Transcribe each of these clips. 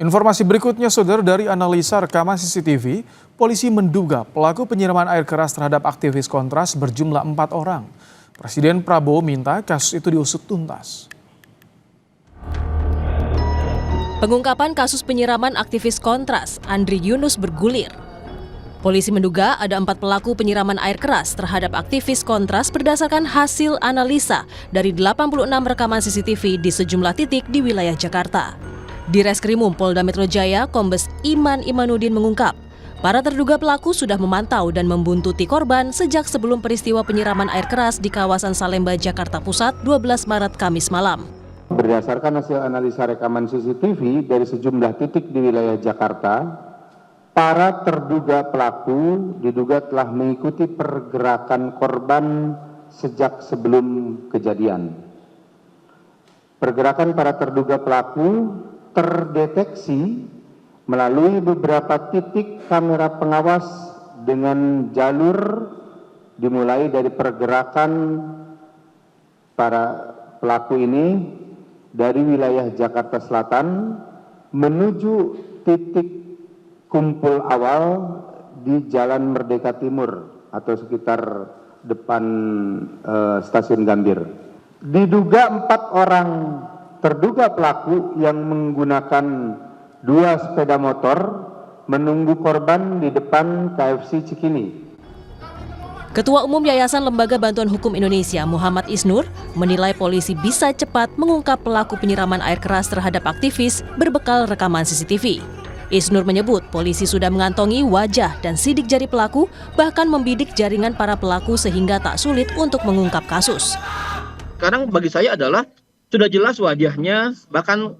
Informasi berikutnya, saudara, dari analisa rekaman CCTV, polisi menduga pelaku penyiraman air keras terhadap aktivis Kontras berjumlah 4 orang. Presiden Prabowo minta kasus itu diusut tuntas. Pengungkapan kasus penyiraman aktivis Kontras, Andri Yunus, bergulir. Polisi menduga ada 4 pelaku penyiraman air keras terhadap aktivis Kontras berdasarkan hasil analisa dari 86 rekaman CCTV di sejumlah titik di wilayah Jakarta. Di Reskrimum Polda Metro Jaya, Kombes Iman Imanuddin mengungkap, para terduga pelaku sudah memantau dan membuntuti korban sejak sebelum peristiwa penyiraman air keras di kawasan Salemba, Jakarta Pusat, 12 Maret Kamis malam. Berdasarkan hasil analisa rekaman CCTV dari sejumlah titik di wilayah Jakarta, para terduga pelaku diduga telah mengikuti pergerakan korban sejak sebelum kejadian. Pergerakan para terduga pelaku terdeteksi melalui beberapa titik kamera pengawas dengan jalur dimulai dari pergerakan para pelaku ini dari wilayah Jakarta Selatan menuju titik kumpul awal di Jalan Merdeka Timur atau sekitar depan Stasiun Gambir. Diduga 4 orang terduga pelaku yang menggunakan 2 sepeda motor menunggu korban di depan KFC Cikini. Ketua Umum Yayasan Lembaga Bantuan Hukum Indonesia, Muhammad Isnur, menilai polisi bisa cepat mengungkap pelaku penyiraman air keras terhadap aktivis berbekal rekaman CCTV. Isnur menyebut polisi sudah mengantongi wajah dan sidik jari pelaku, bahkan membidik jaringan para pelaku sehingga tak sulit untuk mengungkap kasus. Sekarang bagi saya adalah sudah jelas wajahnya, bahkan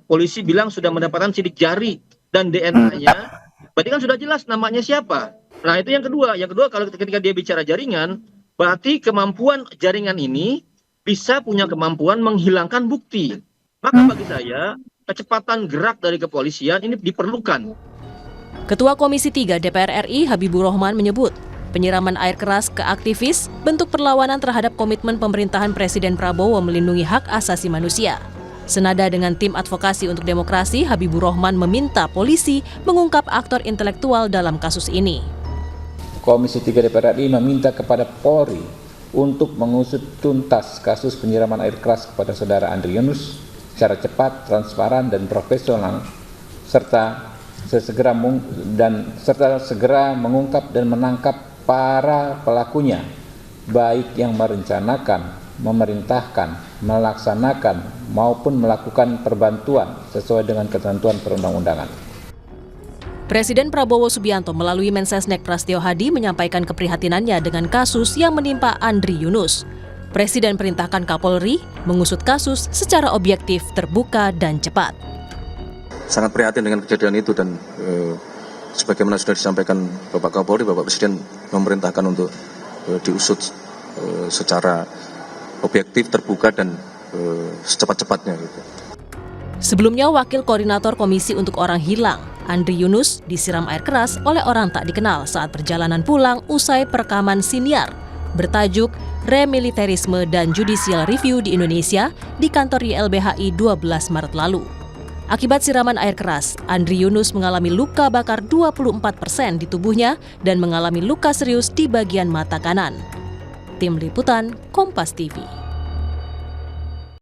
polisi bilang sudah mendapatkan sidik jari dan DNA-nya, berarti kan sudah jelas namanya siapa. Nah itu yang kedua. Yang kedua, kalau ketika dia bicara jaringan, berarti kemampuan jaringan ini bisa punya kemampuan menghilangkan bukti. Maka bagi saya, kecepatan gerak dari kepolisian ini diperlukan. Ketua Komisi 3 DPR RI Habibur Rahman menyebut, penyiraman air keras ke aktivis bentuk perlawanan terhadap komitmen pemerintahan Presiden Prabowo melindungi hak asasi manusia. Senada dengan tim advokasi untuk demokrasi, Habibur Rahman meminta polisi mengungkap aktor intelektual dalam kasus ini. Komisi 3 DPR RI meminta kepada Polri untuk mengusut tuntas kasus penyiraman air keras kepada saudara Andri Yunus secara cepat, transparan, dan profesional, serta segera mengungkap dan menangkap para pelakunya, baik yang merencanakan, memerintahkan, melaksanakan, maupun melakukan perbantuan sesuai dengan ketentuan perundang-undangan. Presiden Prabowo Subianto melalui Mensesnek Prasetyo Hadi menyampaikan keprihatinannya dengan kasus yang menimpa Andri Yunus. Presiden perintahkan Kapolri mengusut kasus secara objektif, terbuka, dan cepat. Sangat prihatin dengan kejadian itu dan sebagaimana sudah disampaikan Bapak Kapolri, Bapak Presiden memerintahkan untuk diusut secara objektif, terbuka, dan secepat-cepatnya. Sebelumnya, Wakil Koordinator Komisi untuk Orang Hilang, Andri Yunus, disiram air keras oleh orang tak dikenal saat perjalanan pulang usai perekaman siniar bertajuk Remilitarisme dan Judicial Review di Indonesia di kantor YLBHI 12 Maret lalu. Akibat siraman air keras, Andri Yunus mengalami luka bakar 24% di tubuhnya dan mengalami luka serius di bagian mata kanan. Tim Liputan, Kompas TV.